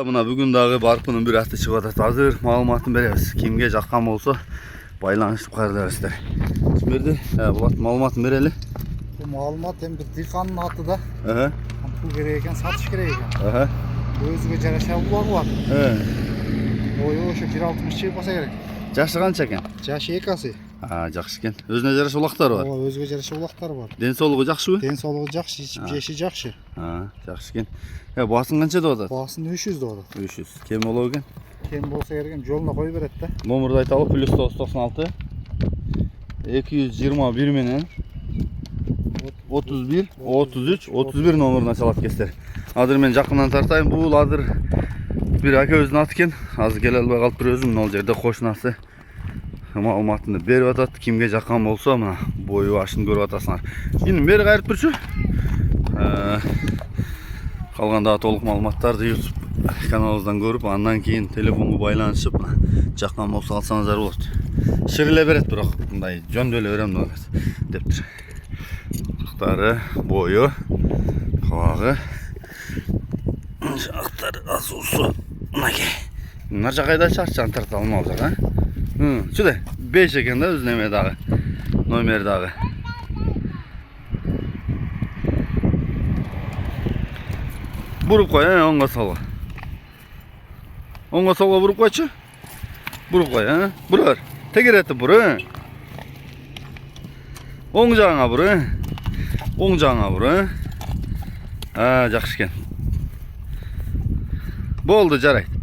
Mına bugün dağı barpının bir hafta çıkıp hazır malumatını beremiz. Kimge жаққан bolsa байланышып кайрыларсыздар. Şimdi Bulat malumatını bereli. Bu malumat hem bir dikanın atı da. Aha. Pul gerek eken, satış gerek eken. Aha. Özüge jaraşa bulağı var. He. Oyu oşu 1.60 çıkıp basa gerek. Jaşı kança eкен? Jaşı ekası. Ha, жақсы eкен. Özüne jaraşa ulaqtar var. Özüge jaraşa ulaqtar var. Денсаулығы жақсы Den soluğu jakşı, jeşi jakşı. Ha, жақсы eкен. Basın kança doğdu? Basın 300 doğdu. 300. Kem oluyor eкен? Kim bolsa gerek, joluna koyu beret de. Номерді айталы +996 221 менен 31 33 31 номеріне çalap кестер. Адыр мен жақыннан тартайын. Бұл адыр bir aka özünü atı eken. Azı келе албай қалып бір өзім ол жерде қошынасы маалыматыны беріп атат. Kimге жаққан болса мына бойы башын көріп атасыңар. Енді бері қайырып тұршы. Қалғандағы толық маалыматтарды YouTube kanalımızdan görüp andan keyin telefonga байланышып жаққан болса алсаңыздар болады. Шіріле берет бірақ мындай жөндөле берем дептир. Ақтары, бойы, қабағы, жақтары азусы. Мына жақайда шарт тарта алмау жақ, Шүде, 5 екен да өз немедағы, номердағы. Бұрып қой, оңға салға. Оңға салға бұрып қойшы. Бұрып қой, Бұрыр. Тегер етті бұры. Оң жағыңа бұры. Оң жағыңа бұры. Жақсы екен. Болды, жарайды.